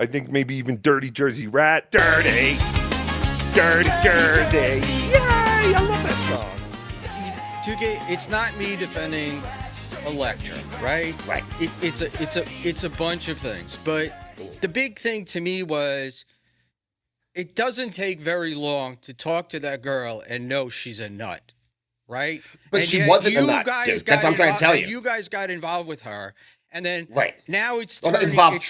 I think maybe even Dirty Jersey Rat. Dirty Jersey. Yay! I love that song. Tooke, it's not me defending Electra, right? Right. It's a bunch of things, but the big thing to me was it doesn't take very long to talk to that girl and know she's a nut, right? But and she wasn't a nut, guys dude. That's what I'm trying to tell you. You guys got involved with her, and then right now it's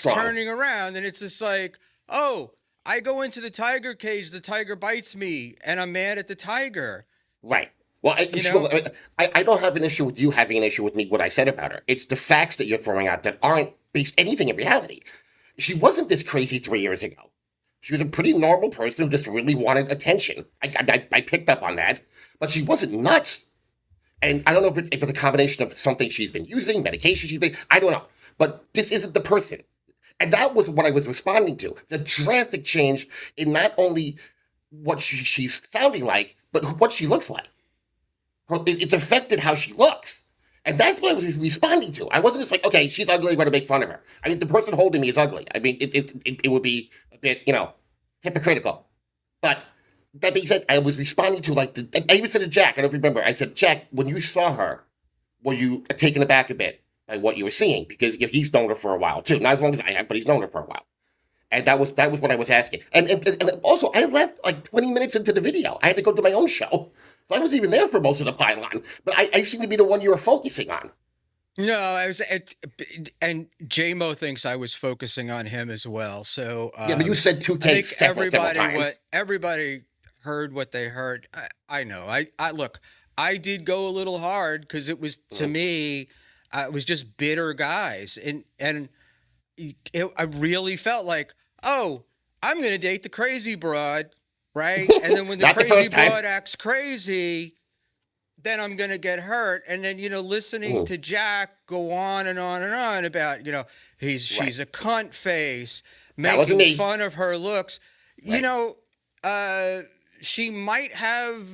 turning around, and it's just like, oh, I go into the tiger cage, the tiger bites me, and I'm mad at the tiger. Right. Well, I don't have an issue with you having an issue with me, what I said about her. It's the facts that you're throwing out that aren't based anything in reality. She wasn't this crazy 3 years ago. She was a pretty normal person who just really wanted attention. I picked up on that, but she wasn't nuts. And I don't know if it's a combination of something she's been using, medication she's been, I don't know. But this isn't the person. And that was what I was responding to. The drastic change in not only what she's sounding like, but what she looks like. It's affected how she looks. And that's what I was responding to. I wasn't just like, okay, she's ugly, I'm going to make fun of her. I mean, the person holding me is ugly. I mean, it would be a bit, hypocritical. But that being said, I was responding to I even said to Jack, I don't remember, I said, Jack, when you saw her, were you taken aback a bit by what you were seeing? Because he's known her for a while too. Not as long as I have, but he's known her for a while. And that was what I was asking. And also, I left like 20 minutes into the video. I had to go to my own show. So I wasn't even there for most of the pylon, but I seem to be the one you were focusing on. No, and J-Mo thinks I was focusing on him as well. So yeah, but you said Tookè several times. Everybody heard what they heard. I know. I look. I did go a little hard because it was to me, it was just bitter guys, and I really felt like, oh, I'm gonna date the crazy broad. Right? And then when the crazy broad acts crazy, then I'm going to get hurt. And then, listening to Jack go on and on and on about, she's a cunt face, making fun of her looks. Right. She might have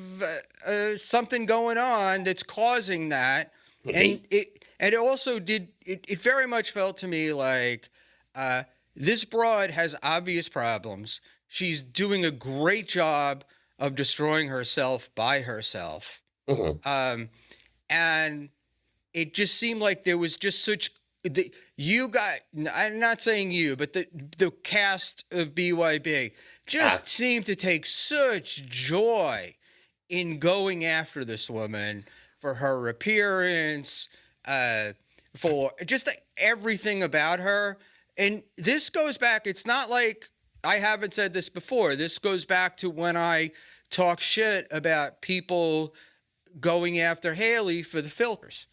something going on that's causing that. And it also it very much felt to me like this broad has obvious problems. She's doing a great job of destroying herself by herself. Mm-hmm. And it just seemed like there was just such... I'm not saying you, but the cast of BYB just seemed to take such joy in going after this woman for her appearance, for just everything about her. And this goes back, it's not like... I haven't said this before. This goes back to when I talk shit about people going after Haley for the filters,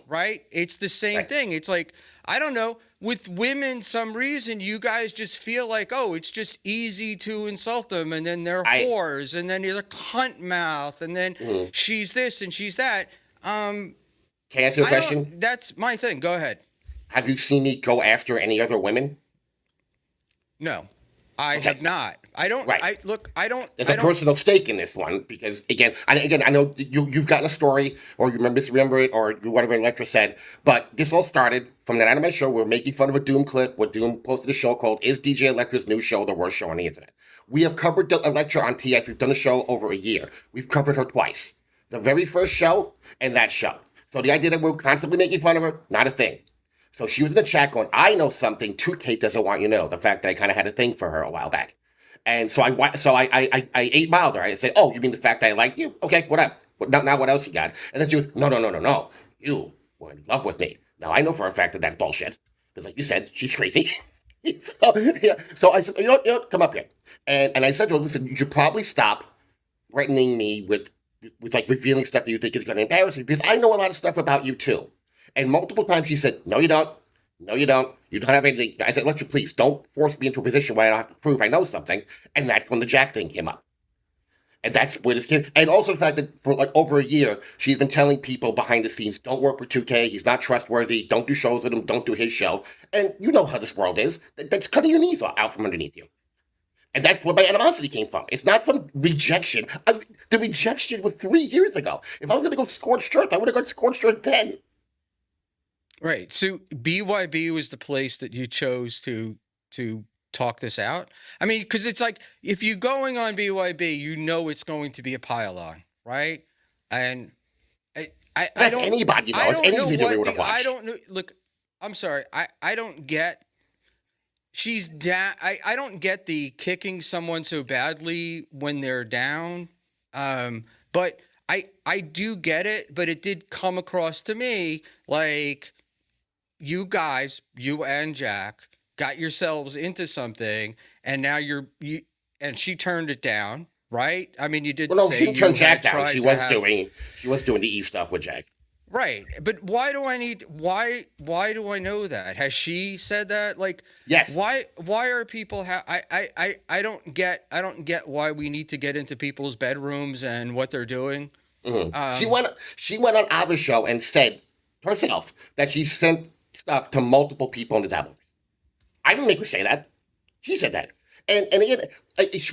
right? It's the same thing. It's like, I don't know, with women, some reason you guys just feel like, oh, it's just easy to insult them, and then they're whores, and then they're cunt mouth, and then she's this and she's that. Can I ask you a question? That's my thing. Go ahead. Have you seen me go after any other women? No. I have not. I don't. Right. I don't. There's a personal stake in this one because again, I know you've gotten a story or you misremember it or whatever Electra said, but this all started from that anime show. We're making fun of a Doom clip. Where Doom posted a show called "Is DJ Electra's New Show the Worst Show on the Internet?" We have covered Electra on TS. We've done a show over a year. We've covered her twice. The very first show and that show. So the idea that we're constantly making fun of her, not a thing. So she was in the chat going, I know something Tooke doesn't want you to know. The fact that I kind of had a thing for her a while back. And so I 8 miled her. I said, oh, you mean the fact that I liked you? Okay, what up? Now what else you got? And then she was, no. You were in love with me. Now I know for a fact that that's bullshit. Because like you said, she's crazy. So I said, you know what, come up here. And I said to her, listen, you should probably stop threatening me with like revealing stuff that you think is going to embarrass me. Because I know a lot of stuff about you too. And multiple times she said, no, you don't. No, you don't. You don't have anything. I said, Electra, please, don't force me into a position where I don't have to prove I know something. And that's when the Jack thing came up. And that's where this came. And also the fact that for like over a year, she's been telling people behind the scenes, don't work with Tookè. He's not trustworthy. Don't do shows with him. Don't do his show. And you know how this world is. That's cutting your knees out from underneath you. And that's where my animosity came from. It's not from rejection. The rejection was 3 years ago. If I was going to go scorched earth, I would have gone scorched earth then. Right. So BYB was the place that you chose to talk this out? I mean, because it's like if you're going on BYB, you know it's going to be a pylon, right? And I That's don't anybody though. I It's don't any know video we what would have the, I watched. don't know. Look, I'm sorry. I don't get. She's down. I don't get the kicking someone so badly when they're down. But I do get it. But it did come across to me like you guys, you and Jack, got yourselves into something, and now you and she turned it down, right? I mean, you did Well, no, say she didn't turn you Jack had down. tried She to was have doing the E stuff with Jack. right, but why do I need why do I know that? Has she said that? Like, Yes. why are people I don't get why we need to get into people's bedrooms and what they're doing. She Um, went on Ava's show and said herself that she sent stuff to multiple people in the Dabbleverse. I didn't make her say that. She said that. And again,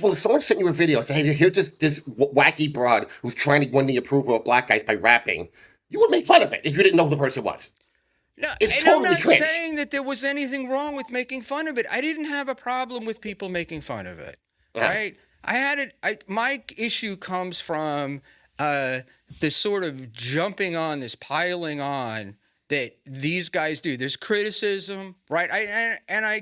when someone sent you a video and said, "Hey, here's this wacky broad who's trying to win the approval of black guys by rapping," you would make fun of it if you didn't know who the person was. No, It's and totally I'm not cringe. saying that there was anything wrong with making fun of it. I didn't have a problem with people making fun of it. Yeah. Right? I had it. My issue comes from this sort of jumping on, this piling on that these guys do. There's criticism, right? I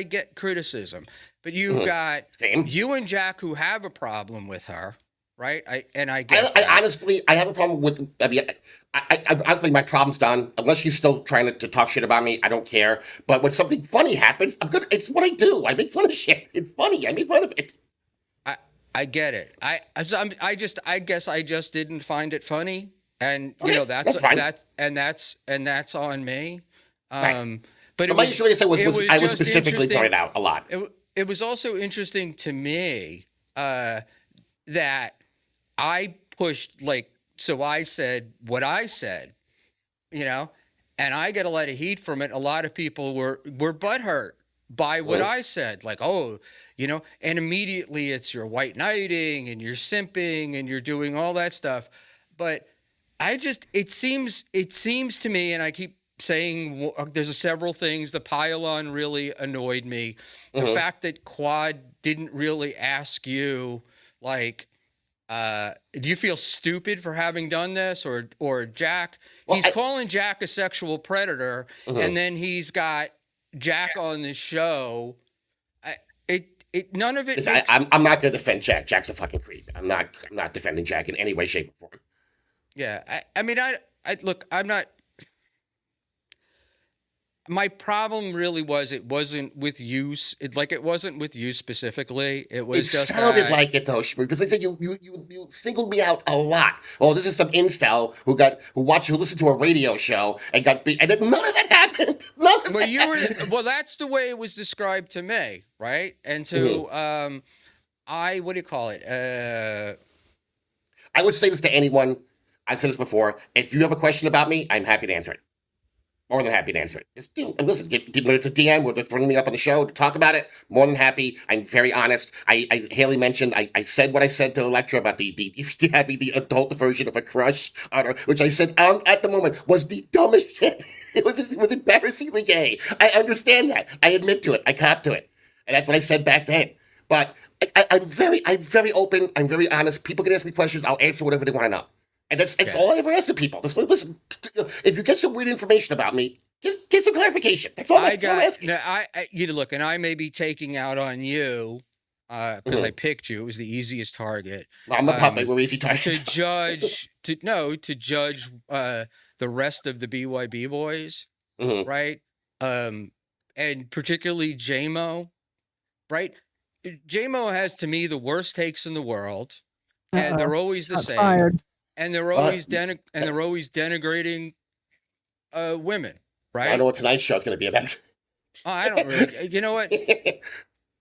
get criticism, but you've got Same. you and Jack who have a problem with her, right? I I get that. honestly, I have a problem with. I mean, I honestly, my problem's done. Unless she's still trying to talk shit about me, I don't care. But when something funny happens, I'm good. It's what I do. I make fun of shit. It's funny. I make fun of it. I get it. I guess I just didn't find it funny, and you Okay, know that's fine. that's on me. Right. But My issue, like I said, was I was just specifically interesting. pointed out a lot. It was also interesting to me that I pushed so I said what I said, you know, and I get a lot of heat from it. A lot of people were butthurt by what I said, like, oh, you know, and immediately it's you're white knighting and you're simping and you're doing all that stuff. But it seems to me, and I keep saying there's several things. The pylon really annoyed me. The fact that Quad didn't really ask you, like, do you feel stupid for having done this? Or Jack, he's calling Jack a sexual predator, and then he's got Jack on the show. None of it. I'm not going to defend Jack. Jack's a fucking creep. I'm not defending Jack in any way, shape, or form. Yeah, I mean, I look. I'm not. My problem really was it wasn't with you. It wasn't with you specifically. It was It just sounded that, like it though, Schmuel, because they said you singled me out a lot. Oh, this is some incel who listened to a radio show and got beat, and then none of that happened. None of that. Well, that's the way it was described to me, right? And so, what do you call it? I would say this to anyone. I've said this before. If you have a question about me, I'm happy to answer it. More than happy to answer it. Just, listen, when it's a DM, or just bring me up on the show to talk about it. More than happy. I'm very honest. Haley mentioned, I said what I said to Electra about having the adult version of a crush on her, which I said at the moment was the dumbest shit. It was embarrassingly gay. I understand that. I admit to it. I cop to it. And that's what I said back then. But I'm very open. I'm very honest. People can ask me questions. I'll answer whatever they want to know. And that's all I ever ask the people. Just listen, if you get some weird information about me, get some clarification. That's all I'm asking. No, look, and I may be taking out on you because I picked you. It was the easiest target. Well, I'm a puppet. We're easy targets. To judge the rest of the BYB boys, right? And particularly J-Mo, right? J-Mo has, to me, the worst takes in the world, and they're always the same. Fired. And they're always denigrating women, right? I don't know what tonight's show is going to be about. I don't really. You know what?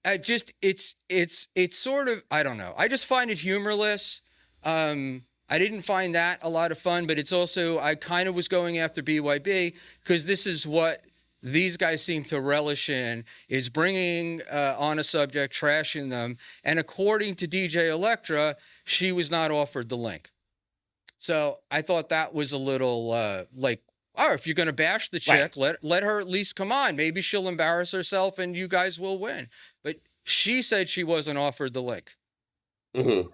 It's sort of, I don't know. I just find it humorless. I didn't find that a lot of fun, but it's also, I kind of was going after BYB because this is what these guys seem to relish in, is bringing on a subject, trashing them. And according to DJ Electra, she was not offered the link. So I thought that was a little or if you're going to bash the chick, let her at least come on. Maybe she'll embarrass herself and you guys will win. But she said she wasn't offered the link. Mm-hmm.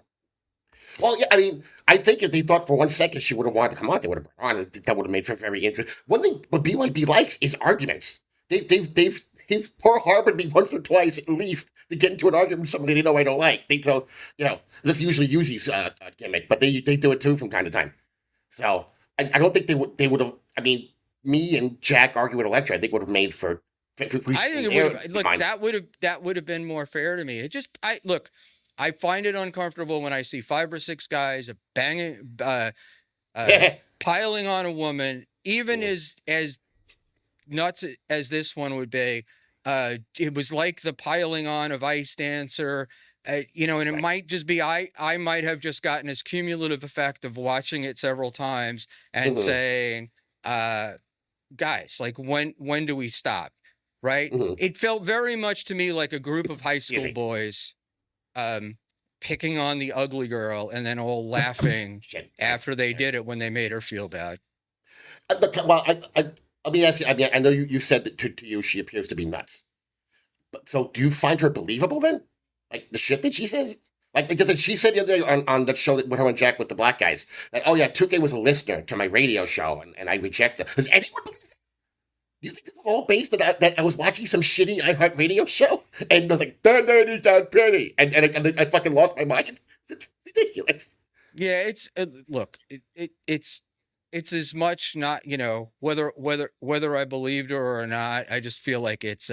Well, yeah, I mean, I think if they thought for 1 second she would have wanted to come on, they would have brought her on. That would have made for very interesting. One thing what BYB likes is arguments. They've Pearl Harbored me once or twice at least to get into an argument with somebody they know I don't like. So that's usually Yuzi's gimmick, but they do it too from time to time. So I don't think they would have. I mean, me and Jack arguing with Electra, I think would have made for I think it would look that would have been more fair to me. I find it uncomfortable when I see 5 or 6 guys banging, piling on a woman, even as nuts as this one would be. It was like the piling on of Ice Dancer, and it might just be I might have just gotten this cumulative effect of watching it several times and saying, guys, like when do we stop? Right? It felt very much to me like a group of high school boys picking on the ugly girl and then all laughing after they did it when they made her feel bad. Well, let me ask you. I mean, I know you said that to you she appears to be nuts, but so do you find her believable then? Like the shit that she says? Like because she said the other day on that show with her and Jack with the black guys that Tooke was a listener to my radio show and I rejected. Does anyone believe? Do you think this is all based on that I was watching some shitty iHeart radio show and I was like, that lady sounds pretty, and I fucking lost my mind. It's ridiculous. Yeah, it's it's as much not whether I believed her or not. I just feel like it's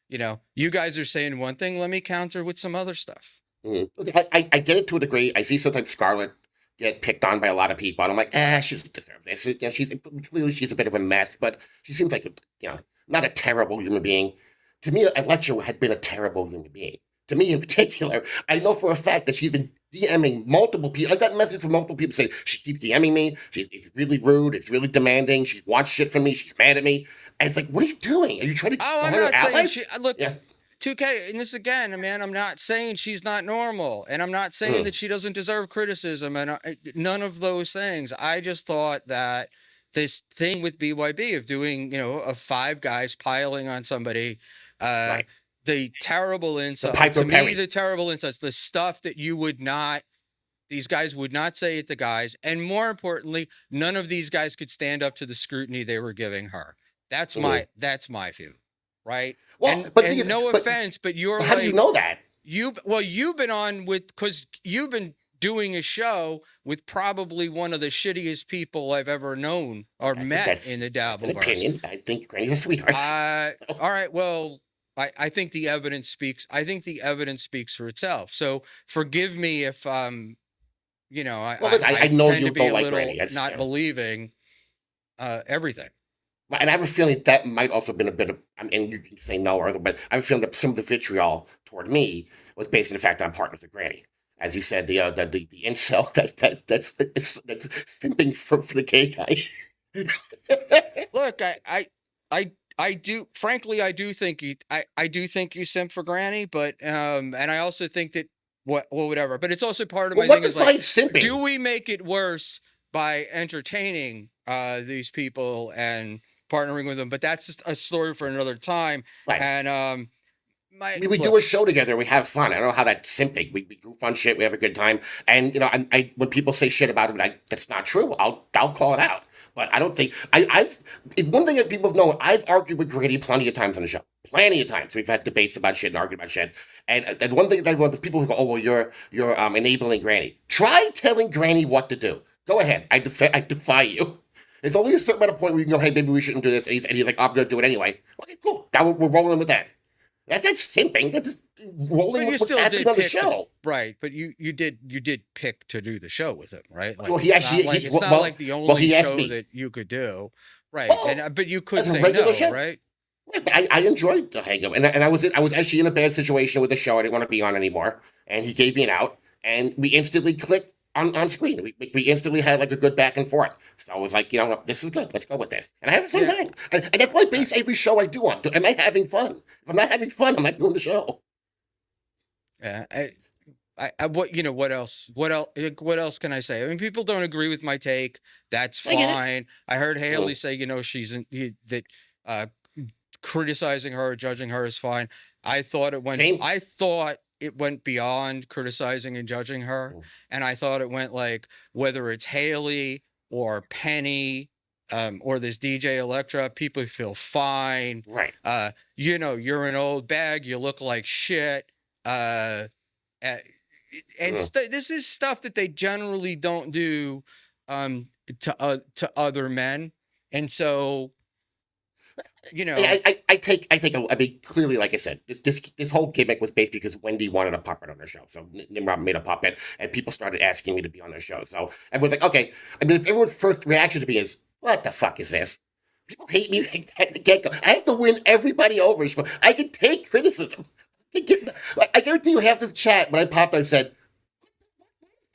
you guys are saying one thing, let me counter with some other stuff. I get it to a degree. I see sometimes Scarlett get picked on by a lot of people, and I'm like, she doesn't deserve this. She's a bit of a mess, but she seems like not a terrible human being. To me, Electra had been a terrible human being. To me in particular, I know for a fact that she's been DMing multiple people. I've gotten messages from multiple people saying she keeps DMing me. She's really rude. It's really demanding. She wants shit from me. She's mad at me. And it's like, what are you doing? Are you trying to? Oh, I'm not saying look. Yeah. 2K, and this again, man, I'm not saying she's not normal, and I'm not saying that she doesn't deserve criticism, and none of those things. I just thought that this thing with BYB of doing, of 5 guys piling on somebody, the terrible insults, the terrible insults, the stuff that these guys would not say at the guys, and more importantly, none of these guys could stand up to the scrutiny they were giving her. That's my view. Right. Well, and no offense, but you're how do you know that? You've been on because you've been doing a show with probably one of the shittiest people I've ever known or met in the Dabbleverse. Opinion. I think Granny's a sweetheart. All right. Well, I think the evidence speaks. I think the evidence speaks for itself. So forgive me if I know tend you to be a little Granny. Not believing everything. And I have a feeling that might also have been a bit of, and you can say no or other, but I have a feeling that some of the vitriol toward me was based on the fact that I'm partners with Granny. As you said, the incel that's simping for the gay guy. Look, I do, frankly, I do think you simp for Granny, but and I also think that whatever. But it's also part of my thing is like, simping? Do we make it worse by entertaining these people and partnering with them? But that's just a story for another time. Right. And we do a show together. We have fun. I don't know how that's simping. We goof on shit. We have a good time. And I when people say shit about it, that's not true. I'll call it out. But I don't think one thing that people have known. I've argued with Granny plenty of times on the show. Plenty of times we've had debates about shit and argued about shit. And one thing that I've learned is people who go, oh well, you're enabling Granny. Try telling Granny what to do. Go ahead. I defy you. There's only a certain amount of point where you can go, hey, maybe we shouldn't do this. And he's like, I'm going to do it anyway. Okay, cool. Now we're rolling with that. That's not simping. That's just rolling with what's happening on the show. Right. But you did pick to do the show with him, right? Like, well, it's not like the only show that you could do. Right. Well, but you could say no, show. Right? Yeah, I enjoyed the hang-up. And I was actually in a bad situation with the show I didn't want to be on anymore. And he gave me an out. And we instantly clicked on screen. We instantly had like a good back and forth. So I was like, this is good. Let's go with this. And I have a fun time. And that's why I base every show I do on. Am I having fun? If I'm not having fun, I'm not doing the show. Yeah. what what else? What else can I say? I mean, people don't agree with my take. That's I get it. fine. I heard Haley Mm. say, that uh, criticizing her or judging her is fine. I thought it went. Same. I thought it went beyond criticizing and judging her, Mm. and I thought it went like whether it's Haley or Penny. Or this DJ Electra, people feel fine. Right. You're an old bag. You look like shit. Uh, uh, and Mm. this is stuff that they generally don't do to other men, and so I mean, clearly, like I said, this whole gimmick was based because Wendy wanted a puppet on her show. So Nimrod made a puppet, and people started asking me to be on their show. So everyone's like, okay. I mean, if everyone's first reaction to me is, what the fuck is this? People hate me at the get-go. I have to win everybody over. I can take criticism. I guarantee you half this chat, when I popped, I said,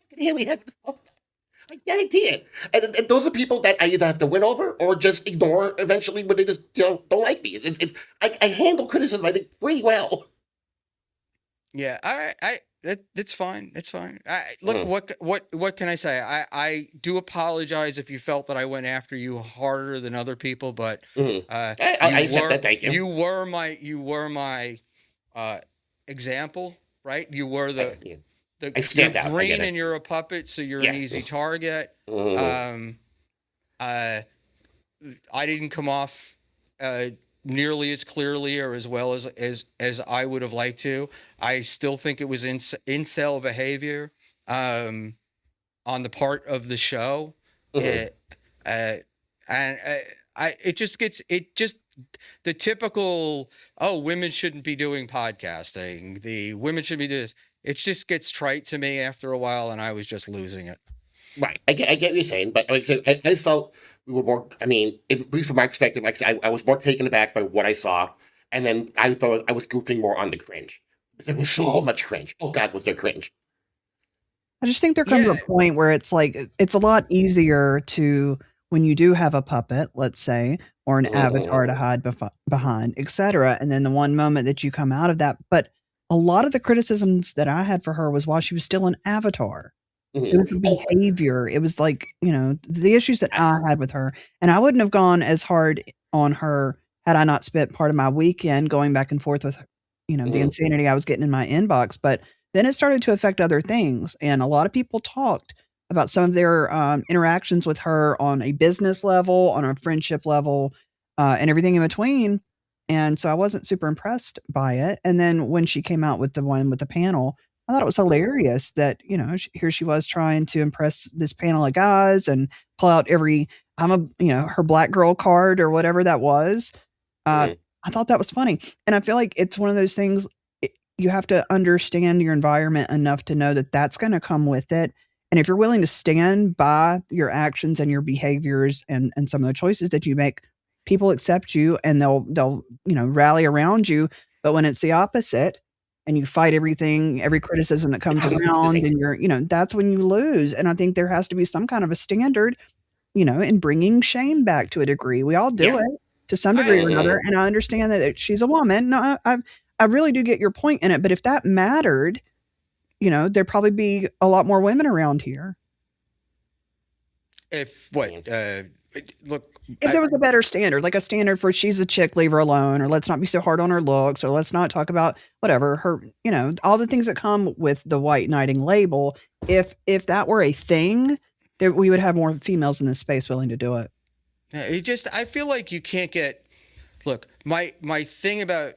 Haley have this puppet. I guarantee it. And those are people that I either have to win over or just ignore eventually when they just don't like me. I handle criticism, I think, pretty well. Yeah, that's fine. It's fine. Look, Mm. what can I say? I do apologize if you felt that I went after you harder than other people, but Mm. uh, I accept that. Thank you. you were my example, right? You were Yeah. I you're stand out. I green get it. and you're a puppet, so you're Yeah. an easy target. Mhm. I didn't come off nearly as clearly or as well as I would have liked to. I still think it was incel behavior on the part of the show. Mhm. It just the typical, oh, women shouldn't be doing podcasting, the women should be doing this. It just gets trite to me after a while, and I was just losing it. Right. I get what you're saying, but like I said, I felt we were more. I mean, at least from my perspective, like I said, I was more taken aback by what I saw, and then I thought I was goofing more on the cringe. There was so much cringe. Oh God, was there cringe? I just think there comes a point where it's like it's a lot easier to when you do have a puppet, let's say, or an avatar to hide behind, etc. And then the one moment that you come out of that, but a lot of the criticisms that I had for her was while she was still an avatar. It was the Oh, behavior. It was like, the issues that I had with her. And I wouldn't have gone as hard on her had I not spent part of my weekend going back and forth with, the insanity I was getting in my inbox. But then it started to affect other things. And a lot of people talked about some of their interactions with her on a business level, on a friendship level, and everything in between. And so I wasn't super impressed by it. And then when she came out with the one with the panel, I thought it was hilarious that, here she was trying to impress this panel of guys and pull out her black girl card or whatever that was. I thought that was funny. And I feel like it's one of those things, you have to understand your environment enough to know that that's going to come with it. And if you're willing to stand by your actions and your behaviors and some of the choices that you make, people accept you and they'll rally around you. But when it's the opposite, and you fight every criticism that comes around, and that's when you lose. And I think there has to be some kind of a standard, in bringing shame back to a degree. We all do it to some degree or another. And I understand that she's a woman. No, I really do get your point in it. But if that mattered, there'd probably be a lot more women around here. Look, if there was a better standard, like a standard for she's a chick, leave her alone, or let's not be so hard on her looks, or let's not talk about whatever her, all the things that come with the white knighting label. If that were a thing, we would have more females in this space willing to do it. I feel like you can't look, my thing about,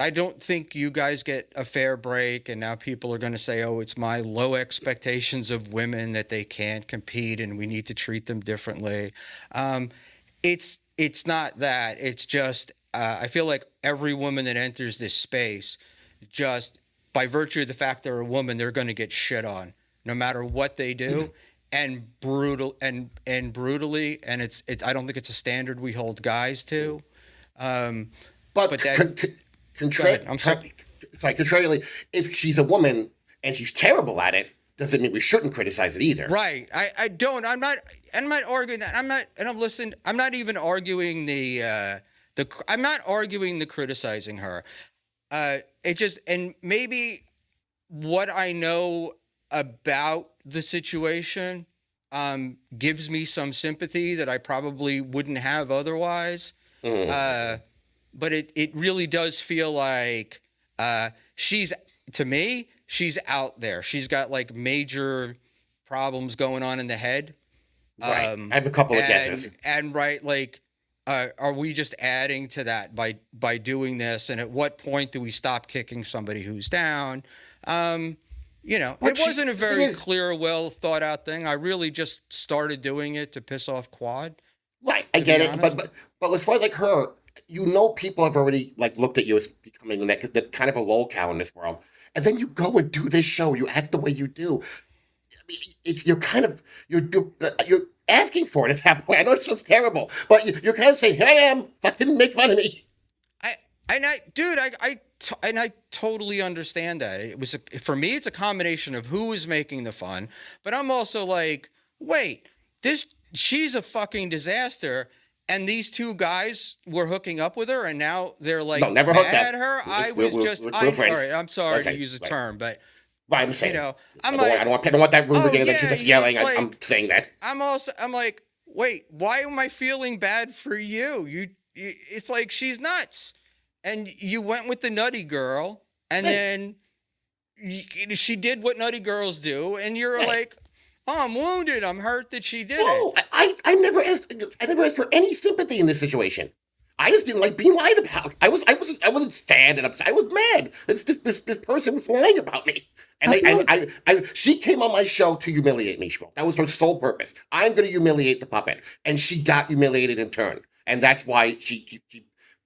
I don't think you guys get a fair break, and now people are going to say, oh, it's my low expectations of women that they can't compete and we need to treat them differently. It's not that. It's just, I feel like every woman that enters this space, just by virtue of the fact they're a woman, they're going to get shit on no matter what they do. And brutally, and it's I don't think it's a standard we hold guys to. But contrarily, if she's a woman and she's terrible at it, doesn't mean we shouldn't criticize it either. Right. I'm not arguing that. I'm not even arguing I'm not arguing the criticizing her. And maybe what I know about the situation gives me some sympathy that I probably wouldn't have otherwise. But it really does feel like she's, to me, she's out there. She's got like major problems going on in the head. Right. I have a couple of guesses. And right, like, are we just adding to that by doing this? And at what point do we stop kicking somebody who's down? You know, it wasn't a very clear, well thought out thing. I really just started doing it to piss off Quad. Right, I get it, but as far as like her, you know, people have already like looked at you as becoming that kind of a lol cow in this world, and then you go and do this show. You act the way you do. I mean, it's you're asking for it at that point. I know it sounds terrible, but you're kind of saying, "Here I am. Fucking make fun of me." I totally understand that. It was for me, it's a combination of who is making the fun, but I'm also like, wait, she's a fucking disaster, and these two guys were hooking up with her, and now they're like never hooked at up. her. I'm sorry to use a term, but I'm saying, you know, I don't want that rude again that she's just yelling. Like, I'm saying that. I'm like, wait, why am I feeling bad for you? It's like she's nuts. And you went with the nutty girl, and then she did what nutty girls do, and you're like, "Oh, I'm wounded. I'm hurt that she did it." I never asked for any sympathy in this situation. I just didn't like being lied about. I wasn't sad and upset. I was mad. This person was lying about me, and she came on my show to humiliate me. Schmuel. That was her sole purpose. I'm going to humiliate the puppet, and she got humiliated in turn, and that's why she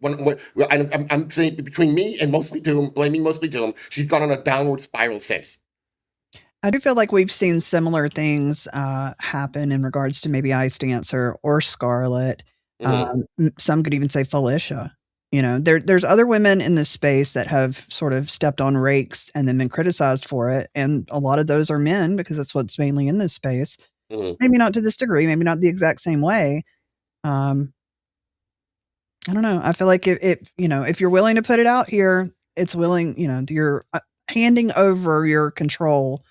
I'm saying between me and Mostly Doom, blaming Mostly Doom, she's gone on a downward spiral since. I do feel like we've seen similar things happen in regards to maybe Ice Dancer or Scarlet. Some could even say Felicia. You know, there's other women in this space that have sort of stepped on rakes and then been criticized for it. And a lot of those are men, because that's what's mainly in this space. Maybe not to this degree, maybe not the exact same way. I don't know. I feel like if you're willing to put it out here, it's willing, you're handing over your control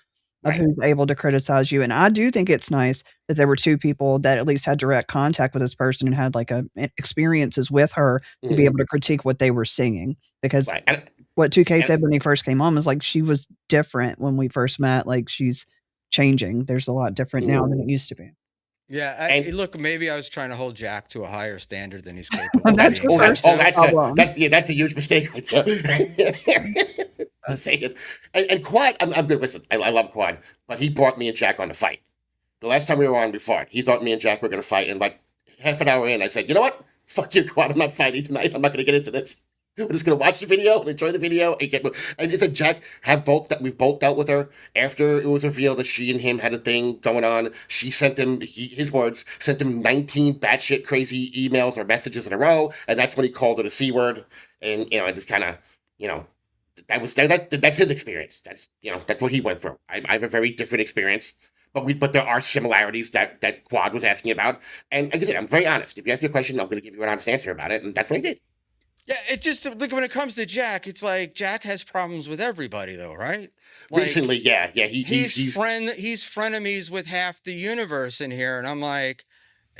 of who's able to criticize you. And I do think it's nice that there were two people that at least had direct contact with this person and had like experiences with her to be able to critique what they were singing. Because what Tookè said when he first came on was like, she was different when we first met. Like, she's changing. There's a lot different now than it used to be. Yeah, look, maybe I was trying to hold Jack to a higher standard than he's capable of. That's a huge mistake. I'm saying, and Quad, I'm good. Listen, I love Quad, but he brought me and Jack on the fight. The last time we were on, we fought. He thought me and Jack were going to fight, and like half an hour in, I said, "You know what? Fuck you, Quad. I'm not fighting tonight. I'm not going to get into this. We're just going to watch the video and enjoy the video." And he said, Jack, we've both dealt with her after it was revealed that she and him had a thing going on. She sent him, his words, sent him 19 batshit crazy emails or messages in a row, and that's when he called her the C word. And I just kind of, that's his experience. That's what he went through. I have a very different experience. But there are similarities that Quad was asking about. And like I said, I'm very honest. If you ask me a question, I'm going to give you an honest answer about it, and that's what I did. Yeah, it's just like when it comes to Jack, it's like Jack has problems with everybody, though, right? Like, recently, yeah, he's frenemies with half the universe in here, and I'm like,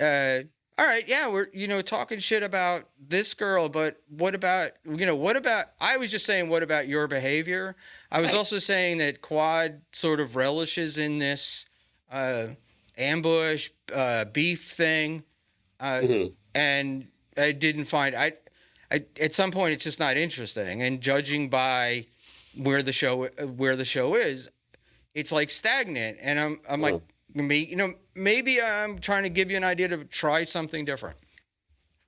all right, yeah, we're talking shit about this girl, but what about I was just saying, what about your behavior? I was also saying that Quad sort of relishes in this ambush beef thing, and I didn't find at some point it's just not interesting, and judging by where the show is, it's like stagnant, and I'm like, maybe I'm trying to give you an idea to try something different.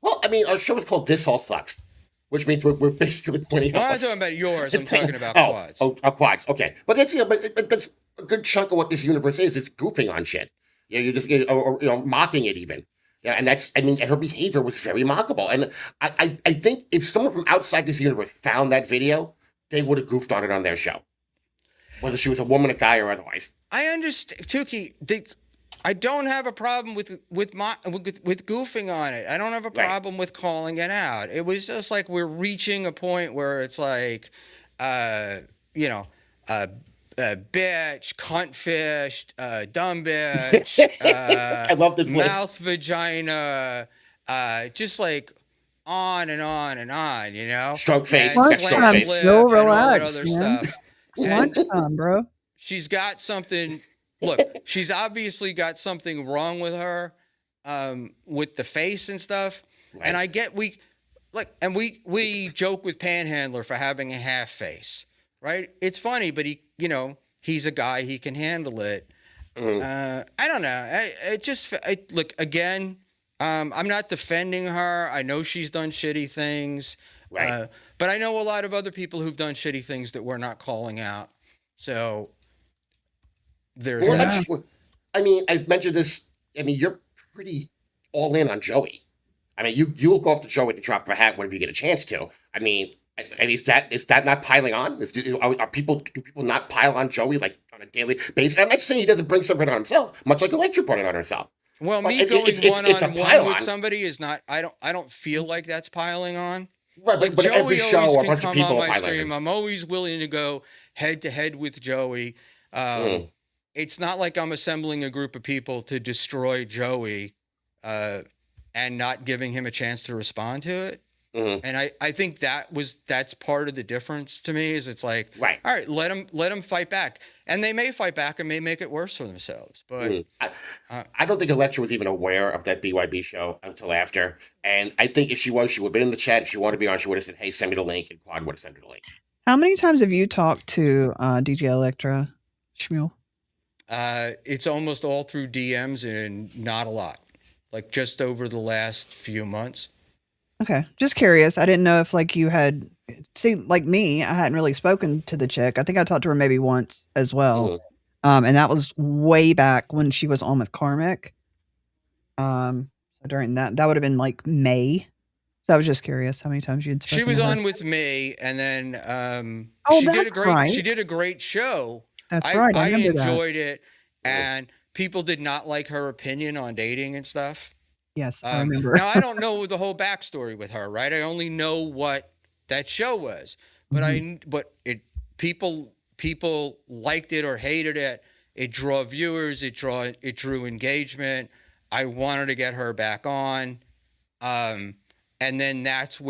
Well, I mean, our show is called This All Sucks, which means we're basically pointing out. I'm not talking about yours. I'm talking about Quads. Quads. Okay, but that's but that's a good chunk of what this universe is goofing on shit. You're just mocking it even. Yeah, and and her behavior was very mockable. And I think if someone from outside this universe found that video, they would have goofed on it on their show, whether she was a woman, a guy, or otherwise. I understand, Tooke. I don't have a problem with goofing on it. I don't have a problem with calling it out. It was just like we're reaching a point where it's like, bitch, cunt fished, dumb bitch, I love this list. mouth vagina, just like on and on and on, you know? Stroke face. And Got slam stroke face. lip No, and all that relax, other man. stuff. It's lunchtime, bro. She's got something. Look, she's obviously got something wrong with her, with the face and stuff. Right. And I get we joke with Panhandler for having a half face, right? It's funny, but he's a guy, he can handle it. I don't know. Look again. I'm not defending her. I know she's done shitty things, Right. but I know a lot of other people who've done shitty things that we're not calling out. So there's Well, that. I mean, I mentioned this. I mean, you're pretty all in on Joey. I mean, you'll go off the Joey at the drop of a hat whenever you get a chance to. I mean, is that not piling on? Do people not pile on Joey like on a daily basis? I'm not saying he doesn't bring something on himself, much like Electra brought it on herself. Well, But me going it's a one-on-one pile-on. with somebody is not. I don't feel like that's piling on. Right, Like but every Joey show, always a can bunch of come people on my are stream. piling. I'm always willing to go head to head with Joey. It's not like I'm assembling a group of people to destroy Joey, and not giving him a chance to respond to it. And I think that's part of the difference to me. Is it's like, Right. all right, let them fight back, and they may fight back and may make it worse for themselves. But I don't think Electra was even aware of that BYB show until after. And I think if she was, she would have been in the chat. If she wanted to be on, she would have said, hey, send me the link. And Quad would have sent her the link. How many times have you talked to DJ Electra, Schmuel? it's almost all through DMs and not a lot. Like just over the last few months. Okay, just curious. I didn't know if like you had like me, I hadn't really spoken to the chick. I think I talked to her maybe once as well. And that was way back when she was on with Karmic. So during that would have been like May. So I was just curious how many times you'd spoken She was to her. on with me, and then Oh, she did a that's great right. she did a great show. That's right. I I remember that. enjoyed it, and people did not like her opinion on dating and stuff. Yes, I remember. Now I don't know the whole backstory with her, right? I only know what that show was, but people liked it or hated it. It drew viewers. It drew engagement. I wanted to get her back on, and then that's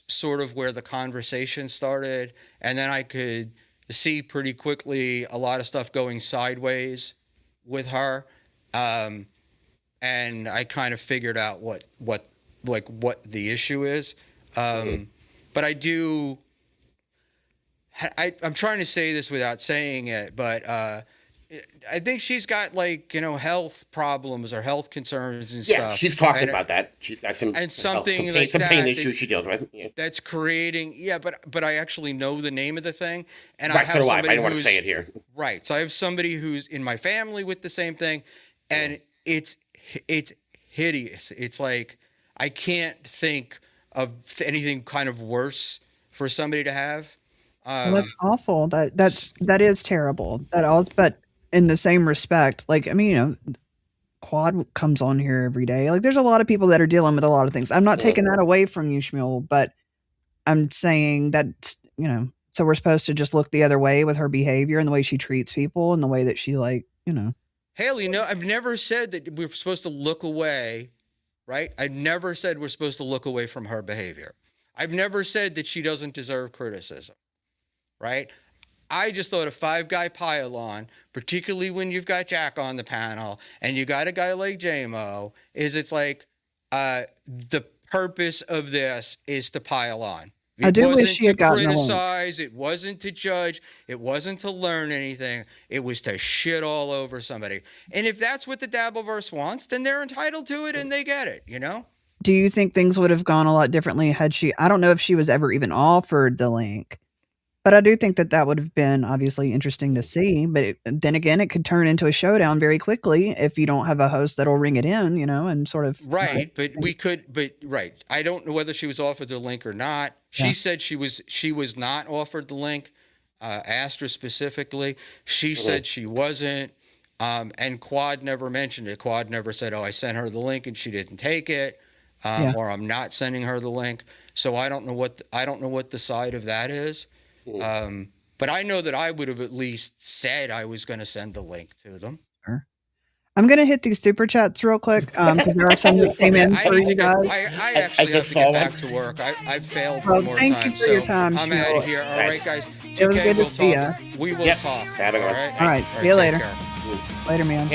sort of where the conversation started, and then I could see pretty quickly a lot of stuff going sideways with her. And I kind of figured out what the issue is. But I'm trying to say this without saying it, but I think she's got health problems or health concerns and stuff. Yeah, she's talking about that. She's got some something some pain issues she deals with. Yeah. That's creating. Yeah, but I actually know the name of the thing, and Right, I have so do I. somebody I didn't want to who's- say it here. Right, so I have somebody who's in my family with the same thing, and it's hideous. It's like I can't think of anything kind of worse for somebody to have. Well, that's awful. That is terrible. But in the same respect, like, I mean, Quad comes on here every day. Like, there's a lot of people that are dealing with a lot of things. I'm not taking that away from you, Schmuel, but I'm saying that, so we're supposed to just look the other way with her behavior and the way she treats people and the way that she Haley, I've never said that we're supposed to look away, right? I've never said we're supposed to look away from her behavior. I've never said that she doesn't deserve criticism, right? I just thought a 5-guy pylon, particularly when you've got Jack on the panel and you got a guy like JMO, it's like the purpose of this is to pile on. I do wish she had gotten to along. criticize. It wasn't to judge. It wasn't to learn anything. It was to shit all over somebody. And if that's what the Dabbleverse wants, then they're entitled to it and they get it, Do you think things would have gone a lot differently had she, I don't know if she was ever even offered the link, but I do think that would have been obviously interesting to see. But then again, it could turn into a showdown very quickly if you don't have a host that'll ring it in, and sort of. Right. Right. I don't know whether she was offered the link or not. She said she was not offered the link. Asked her specifically. She said she wasn't. And Quad never mentioned it. Quad never said, "Oh, I sent her the link and she didn't take it," or "I'm not sending her the link." So I don't know what the side of that is. But but I know that I would have at least said I was going to send a link to them. I'm gonna hit these super chats real quick because there are some that came in for you guys. I actually have to get back to work. I've failed one more thank time. you for your time, I'm out of Schmuel. here. All right, guys. It was good to see ya. We will talk. Have a good one. All right, see you take later. care. Later, man.